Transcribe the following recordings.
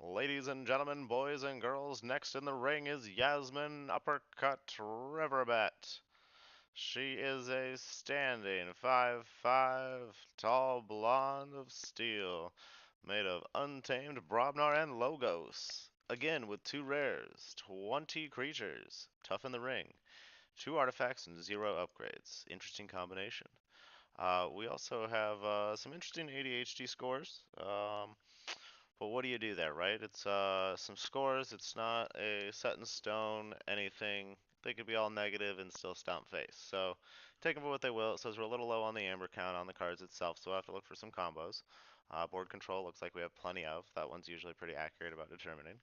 Ladies and gentlemen, boys and girls, next in the ring is Yasmin Uppercut Riverbet. She is a standing 5'5", tall blonde of steel, made of Untamed, Brobnar, and Logos. Again, with two rares, 20 creatures, tough in the ring, two artifacts, and zero upgrades. Interesting combination. We also have some interesting ADHD scores. But what do you do there, right? It's some scores. It's not a set in stone anything. They could be all negative and still stomp face. So take them for what they will. It says we're a little low on the amber count on the cards itself, so we'll have to look for some combos. Board control looks like we have plenty of. That one's usually pretty accurate about determining.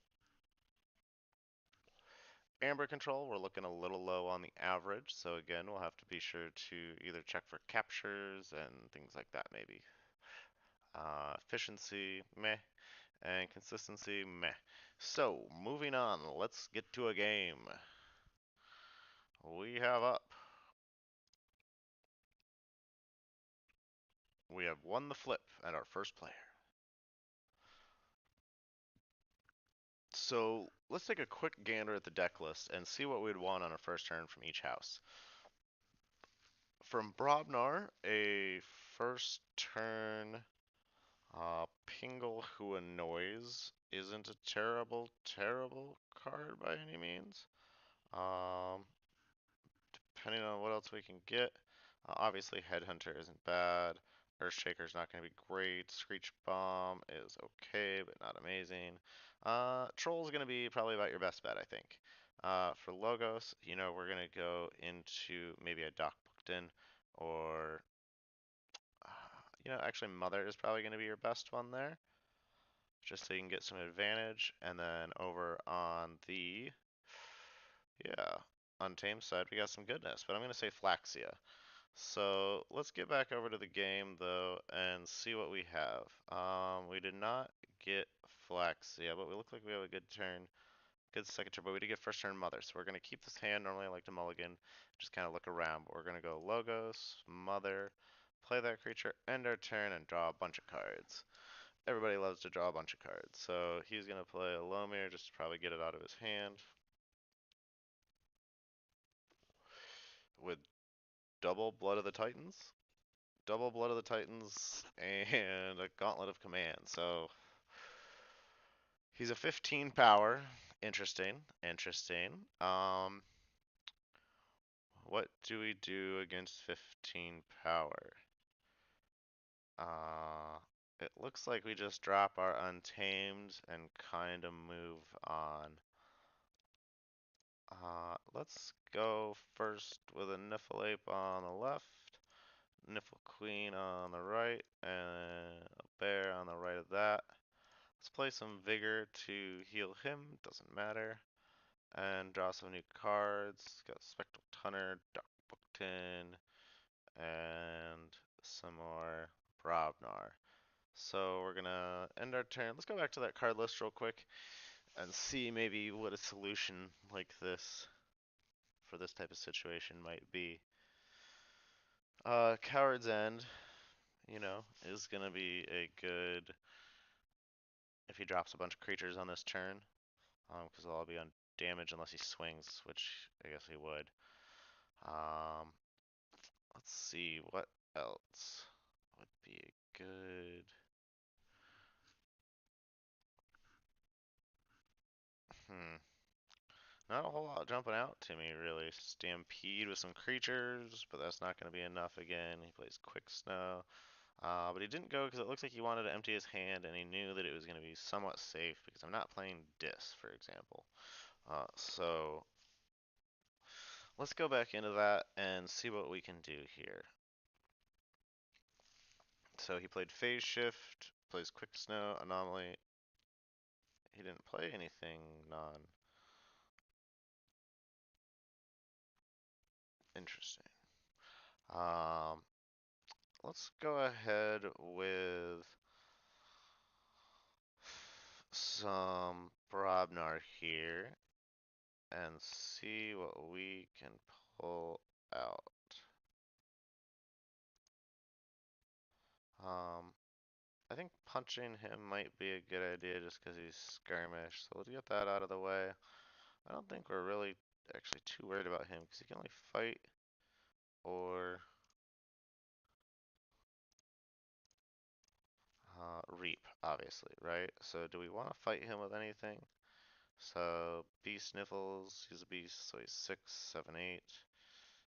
Amber control, we're looking a little low on the average, so again, we'll have to be sure to either check for captures and things like that maybe. Efficiency, meh. And consistency, meh. So, moving on, let's get to a game. We have up. We have won the flip and our first player. So, let's take a quick gander at the deck list and see what we'd want on a first turn from each house. From Brobnar, a first turn Pingle Who Annoys isn't a terrible card by any means. Um, Depending on what else we can get. Obviously, Headhunter isn't bad. Earthshaker's not going to be great. Screech Bomb is okay, but not amazing. Troll's going to be probably about your best bet, I think. For Logos, we're going to go into maybe a Doc Bookton or, actually Mother is probably going to be your best one there, just so you can get some advantage. And then over on the, yeah, Untamed side, we got some goodness, but I'm going to say Flaxia. So let's get back over to the game though and see what we have. We did not get Flaxia, but we look like we have a good turn, good second turn, but we did get first turn Mother. So we're going to keep this hand. Normally I like to mulligan, just kind of look around, but we're going to go Logos, Mother, play that creature, end our turn, and draw a bunch of cards. Everybody loves to draw a bunch of cards. So he's going to play a Lomir just to probably get it out of his hand with double Blood of the Titans. Double Blood of the Titans and a Gauntlet of Command. So he's a 15 power. Interesting. What do we do against 15 power? Uh, it looks like we just drop our Untamed and kind of move on. Let's go first with a Niffle on the left, Niffle Queen on the right, and a bear on the right of that. Let's play some Vigor to heal him, doesn't matter. And draw some new cards. Got Spectral Tunner, Dark Bookton, and some more Brobnar. So we're gonna end our turn. Let's go back to that card list real quick and see maybe what a solution like this for this type of situation might be. Coward's End, is gonna be a good if he drops a bunch of creatures on this turn, because they'll all be on damage unless he swings, which I guess he would. Um, let's see what else would be a good. Hmm. Not a whole lot jumping out to me really. Stampede with some creatures, but that's not going to be enough again. He plays Quick Snow. But he didn't go because it looks like he wanted to empty his hand and he knew that it was going to be somewhat safe because I'm not playing Dis, for example. So let's go back into that and see what we can do here. So he played Phase Shift, plays Quick Snow, Anomaly. He didn't play anything non interesting. Um, let's go ahead with some Brobnar here and see what we can pull out. Um, I think punching him might be a good idea just because he's skirmish. So we'll get that out of the way. I don't think we're really actually too worried about him because he can only fight or reap, obviously, right? So do we want to fight him with anything? So beast sniffles, he's a beast, so he's 6, 7, 8.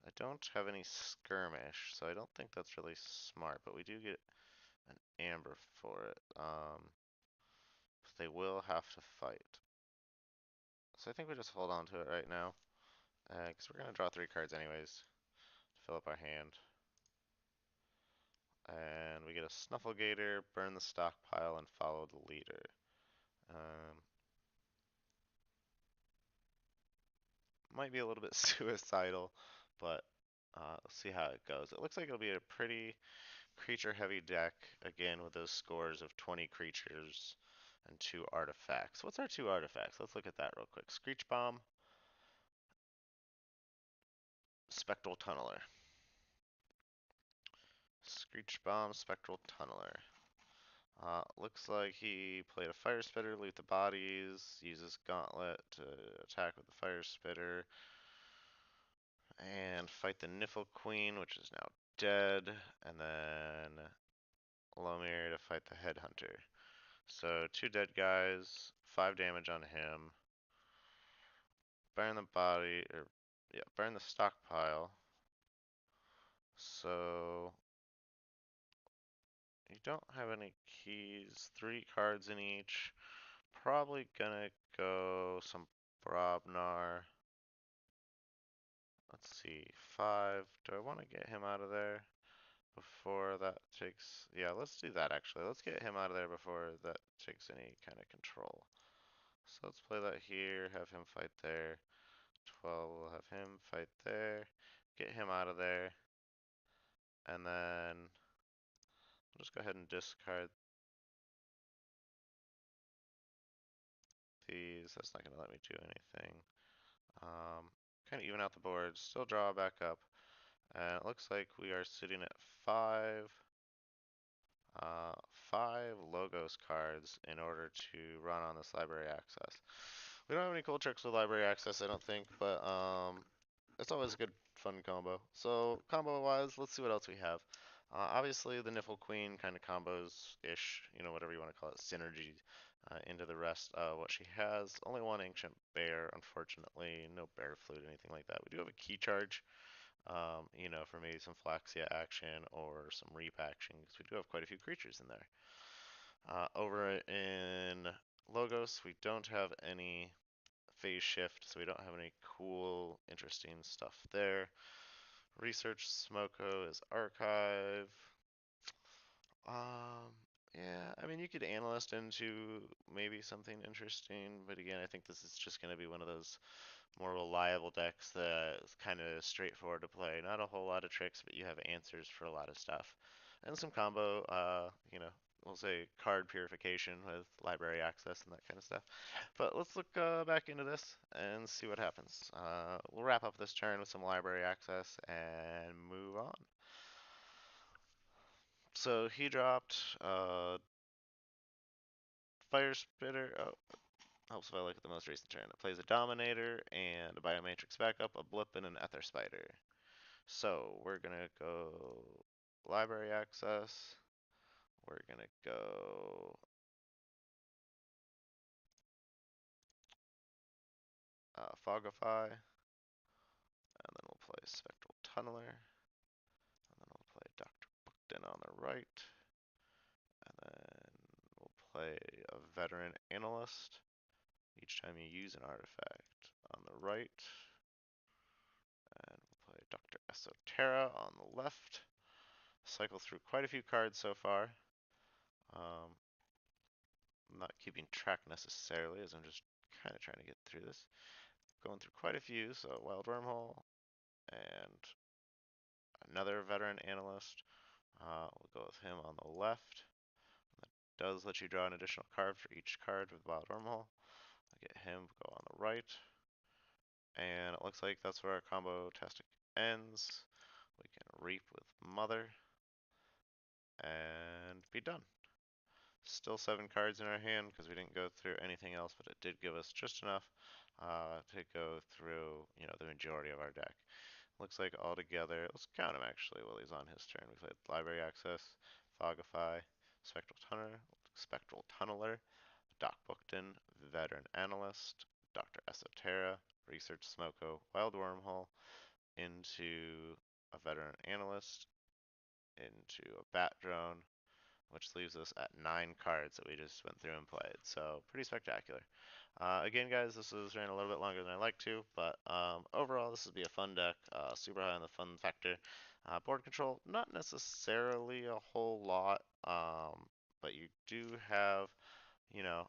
I don't have any skirmish, so I don't think that's really smart, but we do get an amber for it. They will have to fight. So I think we just hold on to it right now, because we're gonna draw 3 cards anyways to fill up our hand. And we get a Snufflegator, burn the stockpile, and follow the leader. Um, might be a little bit suicidal, but let's see how it goes. It looks like it'll be a pretty creature-heavy deck, again with those scores of 20 creatures and 2 artifacts. What's our 2 artifacts? Let's look at that real quick. Screech Bomb, Spectral Tunneler. Screech Bomb, Spectral Tunneler. Looks like he played a Fire Spitter, loot the bodies, uses Gauntlet to attack with the Fire Spitter, and fight the Niffle Queen, which is now dead, and then Lomir to fight the Headhunter. So 2 dead guys, 5 damage on him. Burn the body, or yeah, burn the stockpile. So you don't have any keys, 3 cards in each. Probably gonna go some Brobnar. Let's see, 5. Do I want to get him out of there before that takes... Yeah, let's do that actually. Let's get him out of there before that takes any kind of control. So let's play that here, have him fight there. 12, we'll have him fight there. Get him out of there. And then I'll just go ahead and discard these. That's not going to let me do anything. Kind of even out the board. Still draw back up. And it looks like we are sitting at 5 logos cards in order to run on this library access. We don't have any cool tricks with library access, I don't think, but it's always a good fun combo. So combo wise, let's see what else we have. Obviously the Niffle Queen kind of combos-ish, you know, whatever you want to call it, synergy into the rest of what she has. Only 1 Ancient Bear, unfortunately, no Bear Flute, anything like that. We do have a Key Charge, you know, for maybe some Flaxia action or some Reap action, because we do have quite a few creatures in there. Over in Logos, we don't have any phase shift, so we don't have any cool, interesting stuff there. Research Smoko is Archive. Yeah, I mean, you could analyst into maybe something interesting, but again, I think this is just going to be one of those more reliable decks that's kind of straightforward to play. Not a whole lot of tricks, but you have answers for a lot of stuff. And some combo, you know, we'll say card purification with library access and that kind of stuff. But let's look back into this and see what happens. We'll wrap up this turn with some library access and move on. So he dropped Fire Spitter. Oh, helps if I look at the most recent turn. It plays a Dominator and a Biomatrix backup, a Blip, and an Ether Spider. So we're gonna go library access. We're gonna go Fogify, and then we'll play Spectral Tunneler, and then we'll play Dr. Bookden on the right, and then we'll play a Veteran Analyst each time you use an artifact on the right, and we'll play Dr. Esoterra on the left. Cycle through quite a few cards so far. Um, I'm not keeping track necessarily, as I'm just kind of trying to get through this. Going through quite a few, so Wild Wormhole and another Veteran Analyst. We'll go with him on the left. That does let you draw an additional card for each card with Wild Wormhole. I'll get him, go on the right. And it looks like that's where our combo tastic ends. We can reap with Mother and be done. Still 7 cards in our hand because we didn't go through anything else, but it did give us just enough to go through, the majority of our deck. Looks like altogether, let's count them actually while he's on his turn. We played Library Access, Fogify, Spectral Tunneler, Doc Bookton, Veteran Analyst, Dr. Esoterra, Research Smoko, Wild Wormhole, into a Veteran Analyst, into a Bat Drone, which leaves us at 9 cards that we just went through and played. So pretty spectacular. Again, guys, this is ran a little bit longer than I like to, but overall, this would be a fun deck. Super high on the fun factor. Board control, not necessarily a whole lot, but you do have, you know,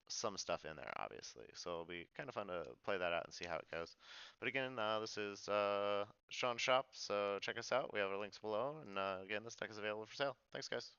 some stuff in there, obviously. So it'll be kind of fun to play that out and see how it goes. But again, this is Sean's shop, so check us out. We have our links below. And again, this deck is available for sale. Thanks, guys.